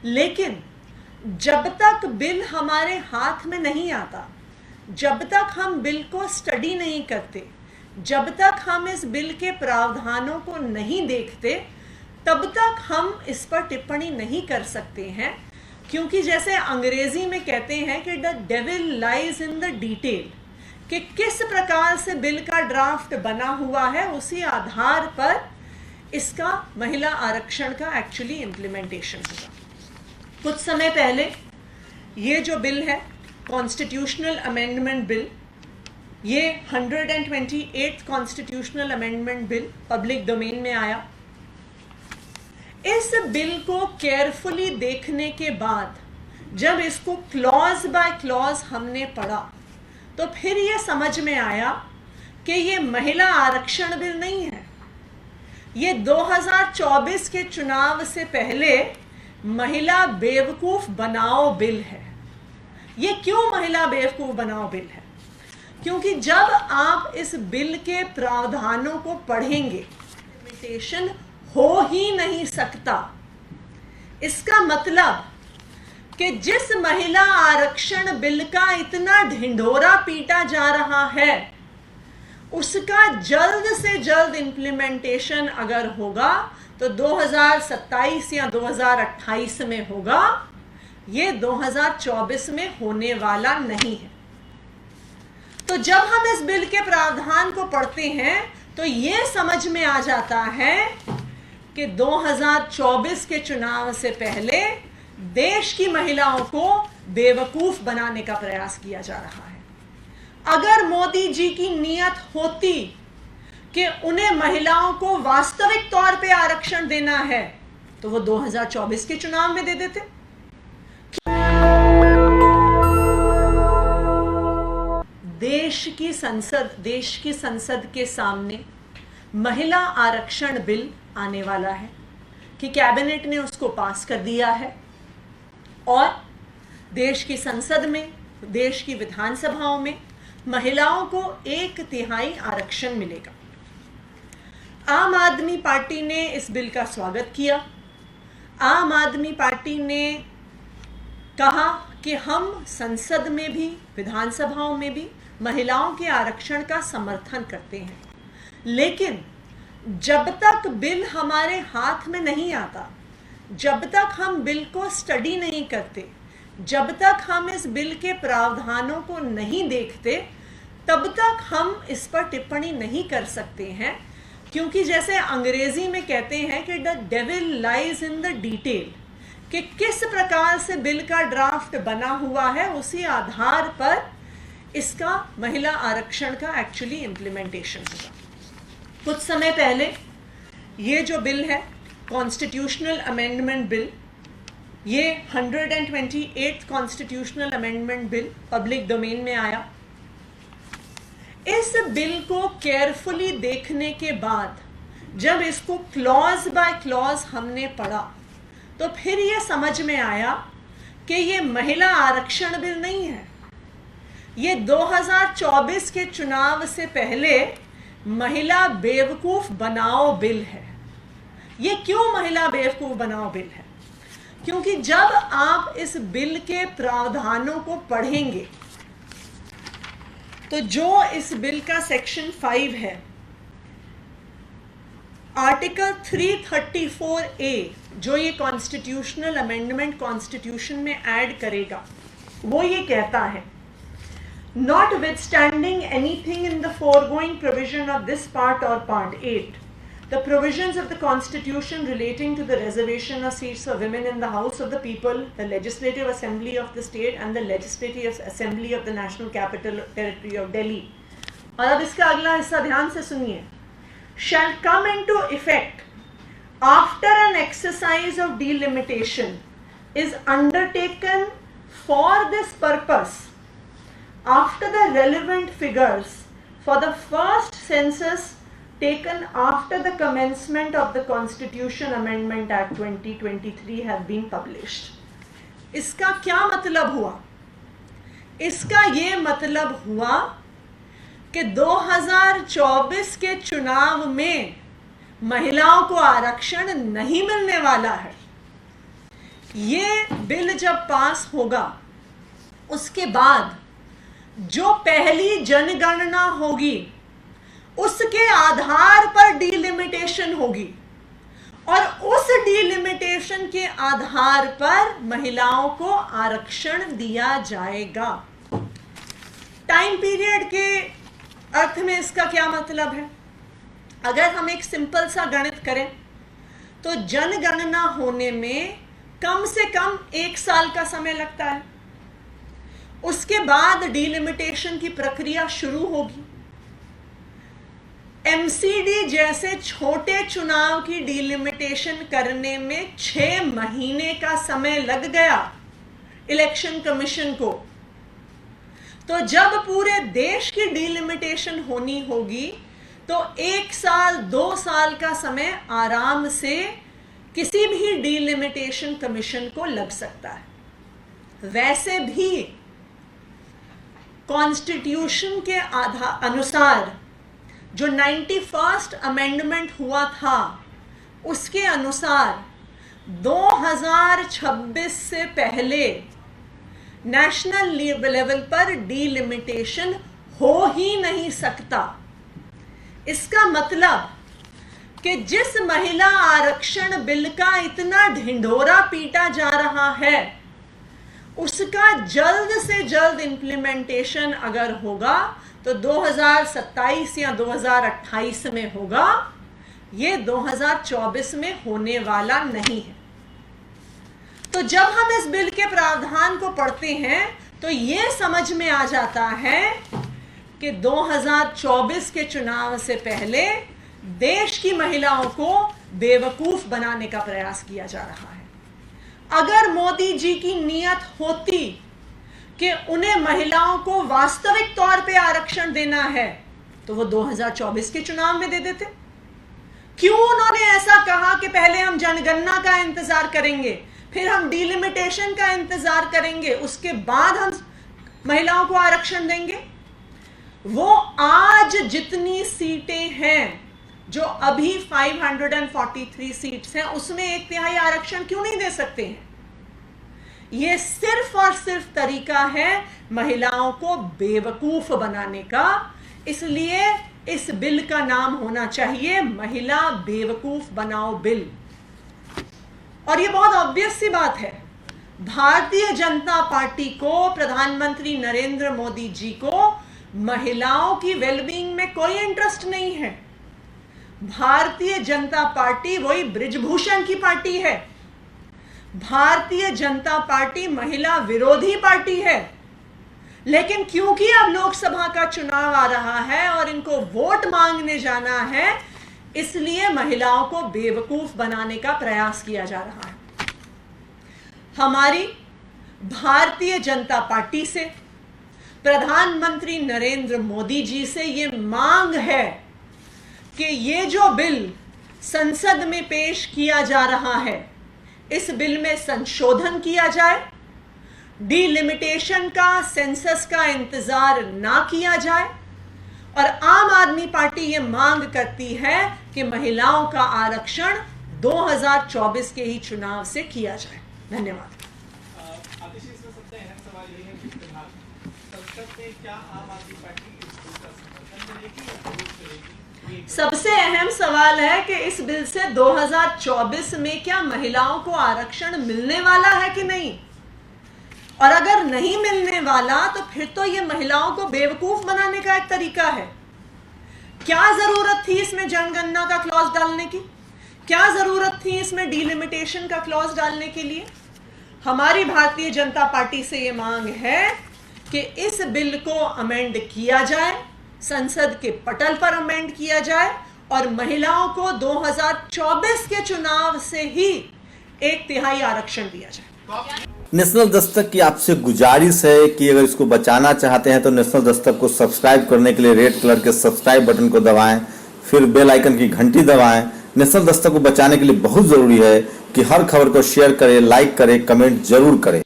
लेकिन जब तक बिल हमारे हाथ में नहीं आता, जब तक हम बिल को स्टडी नहीं करते, जब तक हम इस बिल के प्रावधानों को नहीं देखते, तब तक हम इस पर टिप्पणी नहीं कर सकते हैं। क्योंकि जैसे अंग्रेजी में कहते हैं कि the devil lies in the detail, कि किस प्रकार से बिल का ड्राफ्ट बना हुआ है, उसी आधार पर इसका महिला आरक्षण का एक्चुअली इम्प्लीमेंटेशन होगा। कुछ समय पहले ये जो बिल है, कॉन्स्टिट्यूशनल अमेंडमेंट बिल, ये 128th constitutional amendment bill public domain में आया। इस बिल को केयरफुली देखने के बाद जब इसको क्लॉज बाय क्लॉज हमने पढ़ा, तो फिर ये समझ में आया कि ये महिला आरक्षण बिल नहीं है, ये 2024 के चुनाव से पहले महिला बेवकूफ बनाओ बिल है। ये क्यों महिला बेवकूफ बनाओ बिल है? क्योंकि जब आप इस बिल के प्रावधानों को पढ़ेंगे, लिमिटेशन हो ही नहीं सकता। इसका मतलब कि जिस महिला आरक्षण बिल का इतना ढिंढोरा पीटा जा रहा है, उसका जल्द से जल्द इंप्लीमेंटेशन अगर होगा तो 2027 या 2028 में होगा, ये 2024 में होने वाला नहीं है। तो जब हम इस बिल के प्रावधान को पढ़ते हैं तो ये समझ में आ जाता है कि 2024 के चुनाव से पहले देश की महिलाओं को बेवकूफ बनाने का प्रयास किया जा रहा है। अगर मोदी जी की नीयत होती कि उन्हें महिलाओं को वास्तविक तौर पे आरक्षण देना है, तो वो 2024 के चुनाव में दे देते। देश की संसद के सामने महिला आरक्षण बिल आने वाला है कि कैबिनेट ने उसको पास कर दिया है और देश की संसद में, देश की विधानसभाओं में महिलाओं को 1/3 आरक्षण मिलेगा। आम आदमी पार्टी ने इस बिल का स्वागत किया। आम आदमी पार्टी ने कहा कि हम संसद में भी, विधानसभाओं में भी महिलाओं के आरक्षण का समर्थन करते हैं। लेकिन जब तक बिल हमारे हाथ में नहीं आता, जब तक हम बिल को स्टडी नहीं करते, जब तक हम इस बिल के प्रावधानों को नहीं देखते, तब तक हम इस पर टिप्पणी नहीं कर सकते हैं। क्योंकि जैसे अंग्रेजी में कहते हैं कि the devil lies in the detail, कि किस प्रकार से बिल का ड्राफ्ट बना हुआ है, उसी आधार पर इसका महिला आरक्षण का एक्चुअली इम्प्लीमेंटेशन होगा। कुछ समय पहले ये जो बिल है, कॉन्स्टिट्यूशनल अमेंडमेंट बिल, ये 128th constitutional amendment bill public domain में आया। इस बिल को केयरफुली देखने के बाद जब इसको क्लॉज बाय क्लॉज हमने पढ़ा, तो फिर ये समझ में आया कि ये महिला आरक्षण बिल नहीं है, ये 2024 के चुनाव से पहले महिला बेवकूफ बनाओ बिल है। ये क्यों महिला बेवकूफ बनाओ बिल है? क्योंकि जब आप इस बिल के प्रावधानों को पढ़ेंगे, तो जो इस बिल का सेक्शन 5 है, आर्टिकल 334A, जो ये कॉन्स्टिट्यूशनल अमेंडमेंट कॉन्स्टिट्यूशन में ऐड करेगा, वो ये कहता है, Notwithstanding anything in the foregoing provision of this part or part 8, the provisions of the Constitution relating to the reservation of seats for women in the House of the People, the Legislative Assembly of the state and the Legislative Assembly of the National Capital Territory of Delhi, और अब इसका अगला हिस्सा ध्यान से सुनिए, shall come into effect after an exercise of delimitation is undertaken for this purpose after the relevant figures for the first census taken after the commencement of the Constitution Amendment Act 2023 have been published. इसका क्या मतलब हुआ? इसका ये मतलब हुआ कि 2024 के चुनाव में महिलाओं को आरक्षण नहीं मिलने वाला है। ये बिल जब पास होगा उसके बाद जो पहली जनगणना होगी उसके आधार पर डीलिमिटेशन होगी और उस डीलिमिटेशन के आधार पर महिलाओं को आरक्षण दिया जाएगा। टाइम पीरियड के अर्थ में इसका क्या मतलब है? अगर हम एक सिंपल सा गणित करें तो जनगणना होने में कम से कम 1 साल का समय लगता है। उसके बाद डीलिमिटेशन की प्रक्रिया शुरू होगी। एमसीडी जैसे छोटे चुनाव की डीलिमिटेशन करने में 6 महीने का समय लग गया इलेक्शन कमीशन को। तो जब पूरे देश की डीलिमिटेशन होनी होगी तो 1 साल 2 साल का समय आराम से किसी भी डीलिमिटेशन कमीशन को लग सकता है। वैसे भी कॉन्स्टिट्यूशन के अनुसार जो 91st अमेंडमेंट हुआ था उसके अनुसार 2026 से पहले नेशनल लेवल पर डीलिमिटेशन हो ही नहीं सकता। इसका मतलब कि जिस महिला आरक्षण बिल का इतना ढिंढोरा पीटा जा रहा है उसका जल्द से जल्द इंप्लीमेंटेशन अगर होगा तो 2027 या 2028 में होगा, ये 2024 में होने वाला नहीं है। तो जब हम इस बिल के प्रावधान को पढ़ते हैं तो ये समझ में आ जाता है कि 2024 के चुनाव से पहले देश की महिलाओं को बेवकूफ बनाने का प्रयास किया जा रहा है। अगर मोदी जी की नीयत होती कि उन्हें महिलाओं को वास्तविक तौर पे आरक्षण देना है तो वो 2024 के चुनाव में दे देते। क्यों उन्होंने ऐसा कहा कि पहले हम जनगणना का इंतजार करेंगे, फिर हम डीलिमिटेशन का इंतजार करेंगे, उसके बाद हम महिलाओं को आरक्षण देंगे? वो आज जितनी सीटें हैं, जो अभी 543 सीट्स हैं, उसमें 1/3 आरक्षण क्यों नहीं दे सकते हैं? ये सिर्फ और सिर्फ तरीका है महिलाओं को बेवकूफ बनाने का। इसलिए इस बिल का नाम होना चाहिए महिला बेवकूफ बनाओ बिल। और ये बहुत ऑब्वियस सी बात है, भारतीय जनता पार्टी को, प्रधानमंत्री नरेंद्र मोदी जी को महिलाओं की वेलबींग में कोई इंटरेस्ट नहीं है। भारतीय जनता पार्टी वही बृजभूषण की पार्टी है। भारतीय जनता पार्टी महिला विरोधी पार्टी है। लेकिन क्योंकि अब लोकसभा का चुनाव आ रहा है और इनको वोट मांगने जाना है, इसलिए महिलाओं को बेवकूफ बनाने का प्रयास किया जा रहा है। हमारी भारतीय जनता पार्टी से, प्रधानमंत्री नरेंद्र मोदी जी से ये मांग है कि ये जो बिल संसद में पेश किया जा रहा है, इस बिल में संशोधन किया जाए, डीलिमिटेशन का, सेंसस का इंतजार ना किया जाए। और आम आदमी पार्टी ये मांग करती है कि महिलाओं का आरक्षण 2024 के ही चुनाव से किया जाए। धन्यवाद। सबसे अहम सवाल है कि इस बिल से 2024 में क्या महिलाओं को आरक्षण मिलने वाला है कि नहीं, और अगर नहीं मिलने वाला तो फिर तो ये महिलाओं को बेवकूफ बनाने का एक तरीका है। क्या जरूरत थी इसमें जनगणना का क्लॉज डालने की? क्या जरूरत थी इसमें डीलिमिटेशन का क्लॉज डालने के लिए? हमारी भारतीय जनता पार्टी से ये मांग है कि इस बिल को अमेंड किया जाए, संसद के पटल पर अमेंड किया जाए और महिलाओं को 2024 के चुनाव से ही 1/3 आरक्षण दिया जाए। नेशनल दस्तक की आपसे गुजारिश है कि अगर इसको बचाना चाहते हैं तो नेशनल दस्तक को सब्सक्राइब करने के लिए रेड कलर के सब्सक्राइब बटन को दबाएं, फिर बेल आइकन की घंटी दबाएं। नेशनल दस्तक को बचाने के लिए बहुत जरूरी है कि हर खबर को शेयर करें, लाइक करें, कमेंट जरूर करें।